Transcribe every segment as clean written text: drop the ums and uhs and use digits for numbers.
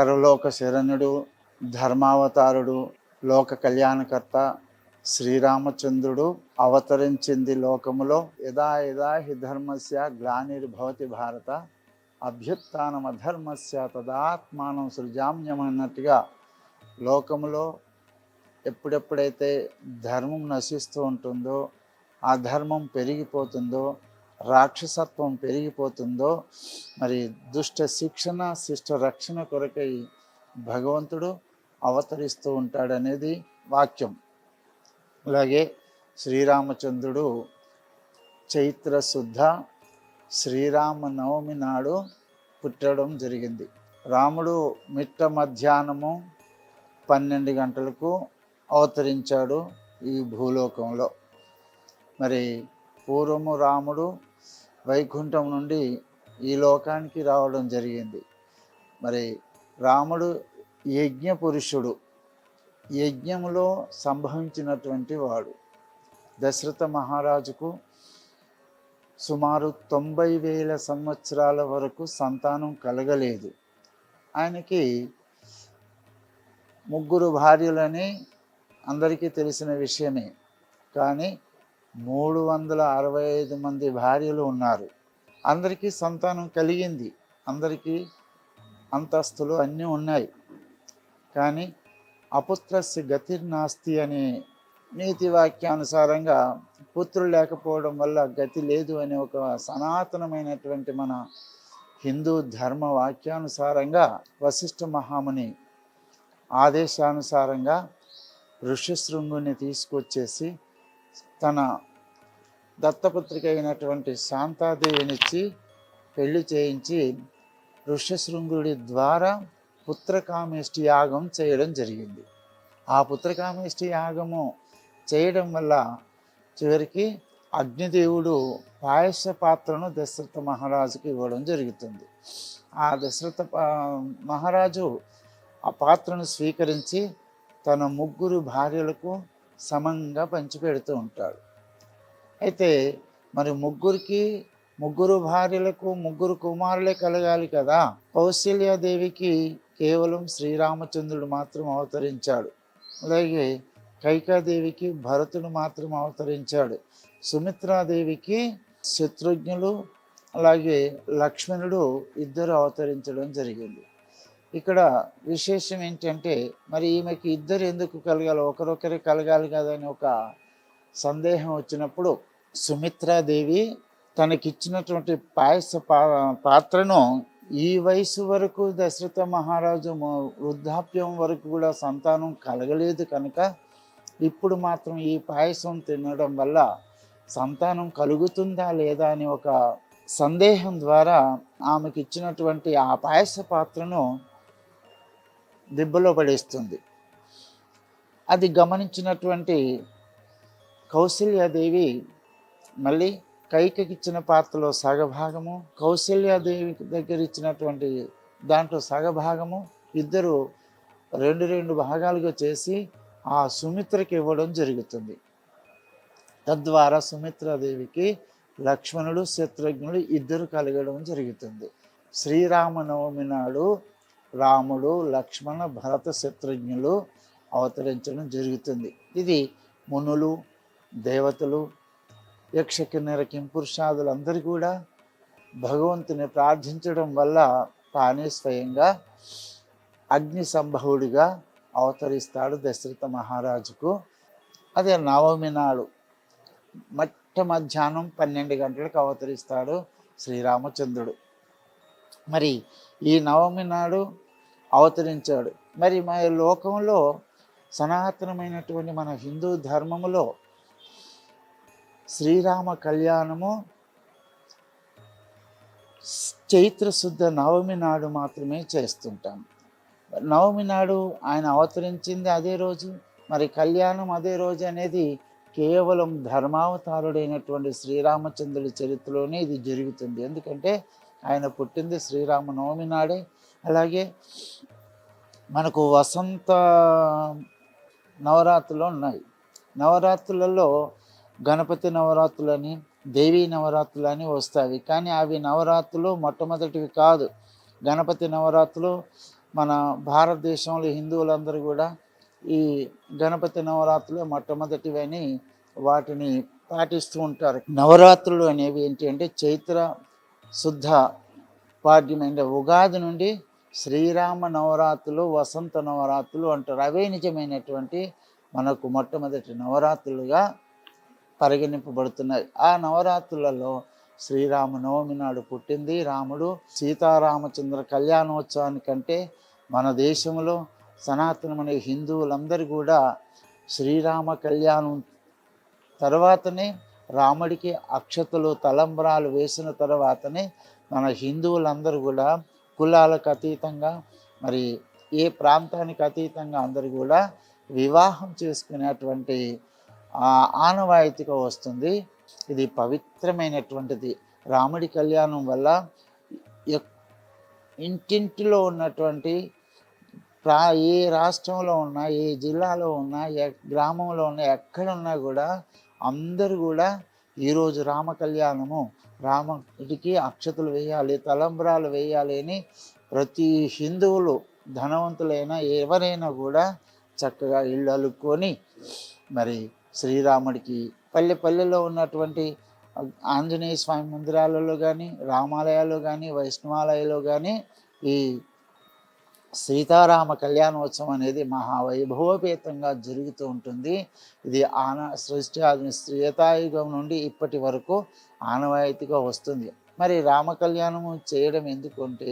సర్వలోక శరణుడు, ధర్మావతారుడు, లోక కళ్యాణకర్త శ్రీరామచంద్రుడు అవతరించింది లోకములో. యదా యదా హి ధర్మస్య గ్లానిర్భవతి భారత అభ్యుత్థానం అధర్మస్య తదాత్మానం సృజామ్యమన్నట్టుగా లోకములో ఎప్పుడెప్పుడైతే ధర్మం నశిస్తూ ఉంటుందో, ఆ ధర్మం పెరిగిపోతుందో, రాక్షసత్వం పెరిగిపోతుందో, మరి దుష్ట శిక్షణ శిష్ట రక్షణ కొరకై భగవంతుడు అవతరిస్తూ ఉంటాడనేది వాక్యం. అలాగే శ్రీరామచంద్రుడు చైత్ర శుద్ధ శ్రీరామనవమి నాడు పుట్టడం జరిగింది. రాముడు మిట్ట మధ్యాహ్నము 12 గంటలకు అవతరించాడు ఈ భూలోకంలో. మరి పూర్వము రాముడు వైకుంఠం నుండి ఈ లోకానికి రావడం జరిగింది. మరి రాముడు యజ్ఞ పురుషుడు, యజ్ఞములో సంభవించినటువంటి వాడు. దశరథ మహారాజుకు సుమారు 90,000 సంవత్సరాల వరకు సంతానం కలగలేదు. ఆయనకి 3 భార్యలని అందరికీ తెలిసిన విషయమే. కానీ 365 మంది భార్యలు ఉన్నారు. అందరికీ సంతానం కలిగింది, అందరికీ అంతస్తులు అన్నీ ఉన్నాయి. కానీ అపుత్రస్య గతిర్నాస్తి అనే నీతి వాక్యానుసారంగా పుత్రులు లేకపోవడం వల్ల గతి లేదు అనే ఒక సనాతనమైనటువంటి మన హిందూ ధర్మ వాక్యానుసారంగా వశిష్ఠ మహాముని ఆదేశానుసారంగా ఋష్యశృంగుని తీసుకొచ్చేసి తన దత్తపుత్రిక అయినటువంటి శాంతాదేవినిచ్చి పెళ్లి చేయించి ఋష్యశృంగుడి ద్వారా పుత్రకామేష్టి యాగం చేయడం జరిగింది. ఆ పుత్రకామేష్టి యాగము చేయడం వల్ల చివరికి అగ్నిదేవుడు పాయస పాత్రను దశరథ మహారాజుకి ఇవ్వడం జరుగుతుంది. ఆ దశరథ మహారాజు ఆ పాత్రను స్వీకరించి తన 3 భార్యలకు సమంగా పంచిపెడుతూ ఉంటాడు. అయితే మరి 3 భార్యలకు 3 కుమారులే కలగాలి కదా. కౌశల్యాదేవికి కేవలం శ్రీరామచంద్రుడు మాత్రం అవతరించాడు. అలాగే కైకాదేవికి భరతుడు మాత్రం అవతరించాడు. సుమిత్రాదేవికి శత్రుఘ్నులు అలాగే లక్ష్మణుడు ఇద్దరు అవతరించడం జరిగింది. ఇక్కడ విశేషం ఏంటంటే, మరి ఈమెకి ఇద్దరు ఎందుకు కలగాలి, ఒకరొకరే కలగాలి కదా అని ఒక సందేహం వచ్చినప్పుడు సుమిత్రాదేవి తనకిచ్చినటువంటి పాయస పాత్రను ఈ వయసు వరకు దశరథ మహారాజు వృద్ధాప్యం వరకు కూడా సంతానం కలగలేదు కనుక ఇప్పుడు మాత్రం ఈ పాయసం తినడం వల్ల సంతానం కలుగుతుందా లేదా అని ఒక సందేహం ద్వారా ఆమెకి ఇచ్చినటువంటి ఆ పాయస పాత్రను దిబ్బలో పడేస్తుంది. అది గమనించినటువంటి కౌశల్యాదేవి మళ్ళీ కైకకిచ్చిన పాత్రలో సగభాగము, కౌశల్యాదేవి దగ్గర ఇచ్చినటువంటి దాంట్లో సగభాగము ఇద్దరు 2 భాగాలుగా చేసి ఆ సుమిత్రకి ఇవ్వడం జరుగుతుంది. తద్వారా సుమిత్రాదేవికి లక్ష్మణుడు శత్రుఘ్నుడు ఇద్దరు కలగడం జరుగుతుంది. శ్రీరామనవమి నాడు రాముడు లక్ష్మణ భరత శత్రుఘ్నులు అవతరించడం జరుగుతుంది. ఇది మునులు దేవతలు యక్ష కిన్నెర కింపురుషాదులు అందరూ కూడా భగవంతుని ప్రార్థించడం వల్ల తానే స్వయంగా అగ్ని సంభవుడిగా అవతరిస్తాడు దశరథ మహారాజుకు. అదే నవమి నాడు మధ్యాహ్నం 12 గంటలకు అవతరిస్తాడు శ్రీరామచంద్రుడు. మరి ఈ నవమి నాడు అవతరించాడు. మరి మన లోకంలో సనాతనమైనటువంటి మన హిందూ ధర్మములో శ్రీరామ కళ్యాణము చైత్ర శుద్ధ నవమి నాడు మాత్రమే చేస్తుంటాం. నవమి నాడు ఆయన అవతరించింది అదే రోజు, మరి కళ్యాణం అదే రోజు అనేది కేవలం ధర్మావతారుడైనటువంటి శ్రీరామచంద్రుడి చరిత్రలోనే ఇది జరుగుతుంది. ఎందుకంటే ఆయన పుట్టింది శ్రీరామనవమి నాడే. అలాగే మనకు వసంత నవరాత్రులు ఉన్నాయి. నవరాత్రులలో గణపతి నవరాత్రులని దేవీ నవరాత్రులని వస్తాయి. కానీ అవి నవరాత్రులు మొట్టమొదటివి కాదు. గణపతి నవరాత్రులు మన భారతదేశంలో హిందువులందరూ కూడా ఈ గణపతి నవరాత్రులు మొట్టమొదటివని వాటిని పాటిస్తూ ఉంటారు. నవరాత్రులు అనేవి ఏంటి అంటే చైత్ర శుద్ధ పాడ్యం అంటే ఉగాది నుండి శ్రీరామ నవరాత్రులు, వసంత నవరాత్రులు అంటారు. అవే నిజమైనటువంటి మనకు మొట్టమొదటి నవరాత్రులుగా పరిగణింపబడుతున్నాయి. ఆ నవరాత్రులలో శ్రీరామనవమి నాడు పుట్టింది రాముడు. సీతారామచంద్ర కళ్యాణోత్సవానికంటే మన దేశంలో సనాతనమైన హిందువులందరూ కూడా శ్రీరామ కళ్యాణం తర్వాతనే రాముడికి అక్షతలు తలంబ్రాలు వేసిన తర్వాతనే మన హిందువులందరూ కూడా కులాలకు అతీతంగా మరి ఏ ప్రాంతానికి అతీతంగా అందరూ కూడా వివాహం చేసుకునేటువంటి ఆనవాయితీగా వస్తుంది. ఇది పవిత్రమైనటువంటిది. రాముడి కళ్యాణం వల్ల ఇంటింటిలో ఉన్నటువంటి ఏ రాష్ట్రంలో ఉన్నా, ఏ జిల్లాలో ఉన్నా, గ్రామంలో ఉన్నా, ఎక్కడున్నా కూడా అందరూ కూడా ఈరోజు రామ కళ్యాణము, రాముడికి అక్షతలు వేయాలి, తలంబ్రాలు వేయాలి అని ప్రతి హిందువులు ధనవంతులైనా ఎవరైనా కూడా చక్కగా ఇళ్ళు అలుక్కొని మరి శ్రీరాముడికి పల్లెల్లో ఉన్నటువంటి ఆంజనేయ స్వామి మందిరాలలో కానీ, రామాలయాల్లో కానీ, వైష్ణవాలయాల్లో కానీ ఈ సీతారామ కళ్యాణోత్సవం అనేది మహావైభవపేతంగా జరుగుతూ ఉంటుంది. ఇది సృష్టి త్రేతాయుగం నుండి ఇప్పటి వరకు ఆనవాయితీగా వస్తుంది. మరి రామ కళ్యాణము చేయడం ఎందుకంటే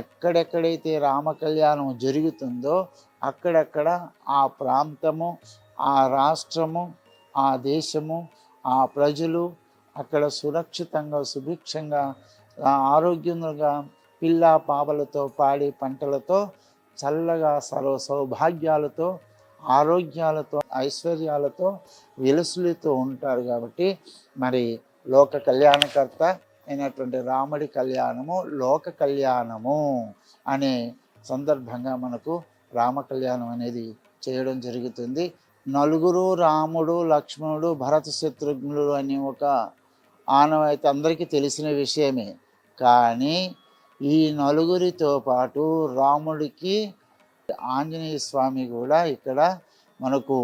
ఎక్కడెక్కడైతే రామ కళ్యాణం జరుగుతుందో అక్కడక్కడ ఆ ప్రాంతము, ఆ రాష్ట్రము, ఆ దేశము, ఆ ప్రజలు అక్కడ సురక్షితంగా, సుభిక్షంగా, ఆరోగ్యంగా, పిల్ల పాపలతో, పాడి పంటలతో, చల్లగా, సౌభాగ్యాలతో, ఆరోగ్యాలతో, ఐశ్వర్యాలతో విలసులుతూ ఉంటారు. కాబట్టి మరి లోక కళ్యాణకర్త అయినటువంటి రాముడి కళ్యాణము లోక కళ్యాణము అనే సందర్భంగా మనకు రామ కళ్యాణం అనేది చేయడం జరుగుతుంది. నలుగురు రాముడు, లక్ష్మణుడు, భరత శత్రుఘ్నుడు అనే ఒక ఆనవాయితీ అందరికీ తెలిసిన విషయమే. కానీ ఈ నలుగురితో పాటు రాముడికి ఆంజనేయ స్వామి కూడా ఇక్కడ మనకు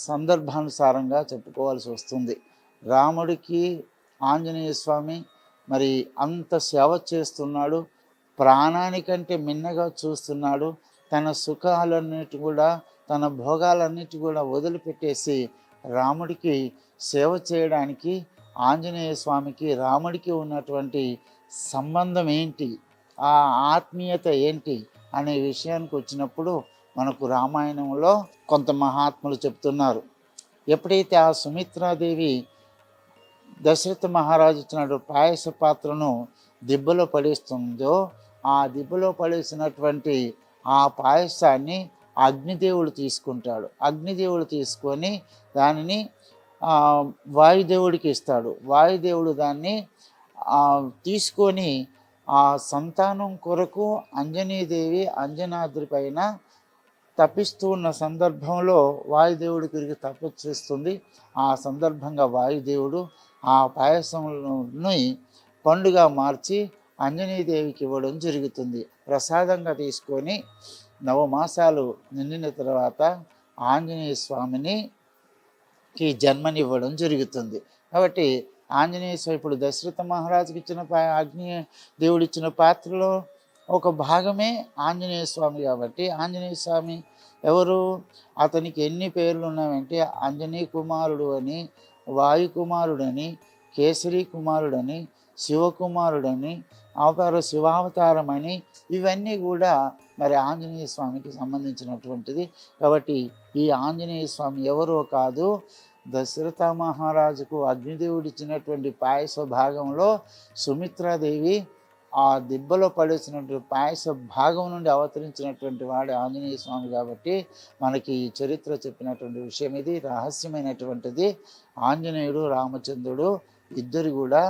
సందర్భానుసారంగా చెప్పుకోవాల్సి వస్తుంది. రాముడికి ఆంజనేయ స్వామి మరి అంత సేవ చేస్తున్నాడు, ప్రాణానికంటే మిన్నగా చూస్తున్నాడు. తన సుఖాలన్నిటి కూడా, తన భోగాలన్నిటి కూడా వదిలిపెట్టేసి రాముడికి సేవ చేయడానికి ఆంజనేయ స్వామికి రాముడికి ఉన్నటువంటి సంబంధం ఏంటి, ఆ ఆత్మీయత ఏంటి అనే విషయానికి వచ్చినప్పుడు మనకు రామాయణంలో కొంత మహాత్ములు చెప్తున్నారు. ఎప్పుడైతే ఆ సుమిత్రాదేవి దశరథ మహారాజు ఇచ్చిన పాయస పాత్రను దిబ్బలో పడేస్తుందో, ఆ దిబ్బలో పడేసినటువంటి ఆ పాయసాన్ని అగ్నిదేవుడు తీసుకుంటాడు. అగ్నిదేవుడు తీసుకొని దానిని వాయుదేవుడికి ఇస్తాడు. వాయుదేవుడు దాన్ని తీసుకొని ఆ సంతానం కొరకు అంజనీదేవి అంజనాద్రి పైన తప్పిస్తూ ఉన్న సందర్భంలో వాయుదేవుడి తిరిగి తపస్సు. ఆ సందర్భంగా వాయుదేవుడు ఆ పాయసంని పండుగ మార్చి అంజనీదేవికి ఇవ్వడం జరుగుతుంది. ప్రసాదంగా తీసుకొని నవమాసాలు నిండిన తర్వాత ఆంజనేయ స్వామికి జన్మనివ్వడం జరుగుతుంది. కాబట్టి ఆంజనేయ స్వామి ఇప్పుడు దశరథ మహారాజుకి ఇచ్చిన అగ్ని దేవుడు ఇచ్చిన పాత్రలో ఒక భాగమే ఆంజనేయ స్వామి. కాబట్టి ఆంజనేయ స్వామి ఎవరు? అతనికి ఎన్ని పేర్లు ఉన్నాయంటే ఆంజనేయ కుమారుడు అని, వాయు కుమారుడని, కేసరి కుమారుడని, శివకుమారుడని, శివావతారం అని, ఇవన్నీ కూడా మరి ఆంజనేయ స్వామికి సంబంధించినటువంటిది. కాబట్టి ఈ ఆంజనేయ స్వామి ఎవరో కాదు, దశరథ మహారాజుకు అగ్నిదేవుడు ఇచ్చినటువంటి పాయస భాగంలో సుమిత్రాదేవి ఆ దిబ్బలో పడేసినటువంటి పాయస భాగం నుండి అవతరించినటువంటి వాడు ఆంజనేయ స్వామి. కాబట్టి మనకి చరిత్ర చెప్పినటువంటి విషయం ఇది, రహస్యమైనటువంటిది. ఆంజనేయుడు రామచంద్రుడు ఇద్దరు కూడా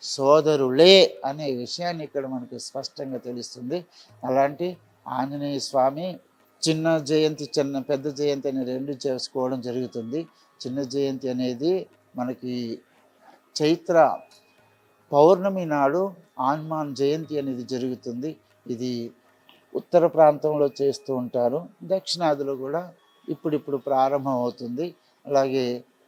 సోదరులే అనే విషయాన్ని ఇక్కడ మనకు స్పష్టంగా తెలుస్తుంది. అలాంటి ఆంజనేయ స్వామి చిన్న జయంతి, పెద్ద జయంతి అని రెండు చేసుకోవడం జరుగుతుంది. చిన్న జయంతి అనేది మనకి చైత్ర పౌర్ణమి నాడు హనుమాన్ జయంతి అనేది జరుగుతుంది. ఇది ఉత్తర ప్రాంతంలో చేస్తూ ఉంటారు. దక్షిణాదిలో కూడా ఇప్పుడిప్పుడు ప్రారంభం అవుతుంది. అలాగే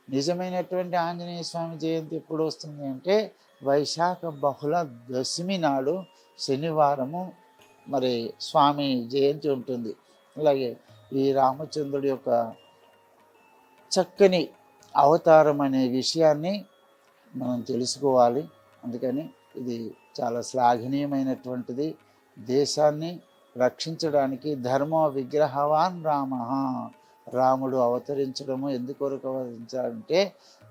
నిజమైనటువంటి ఆంజనేయ స్వామి జయంతి ఎప్పుడు వస్తుంది అంటే వైశాఖ బహుళ దశమి నాడు శనివారము మరి స్వామి జయంతి ఉంటుంది. అలాగే ఈ రామచంద్రుడి యొక్క చక్కని అవతారం అనే విషయాన్ని మనం తెలుసుకోవాలి. అందుకని ఇది చాలా శ్లాఘనీయమైనటువంటిది. దేశాన్ని రక్షించడానికి ధర్మ విగ్రహవాన్ రామ, రాముడు అవతరించడము ఎందుకొరకు అవతరించాడంటే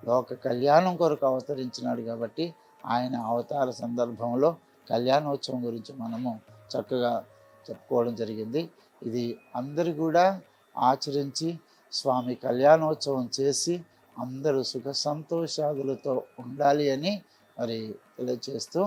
లోక కళ్యాణం కొరకు అవతరించినాడు. కాబట్టి ఆయన అవతార సందర్భంలో కళ్యాణోత్సవం గురించి మనము చక్కగా చెప్పుకోవడం జరిగింది. ఇది అందరూ కూడా ఆచరించి స్వామి కళ్యాణోత్సవం చేసి అందరూ సుఖ సంతోషాదులతో ఉండాలి అని మరి తెలియజేస్తూ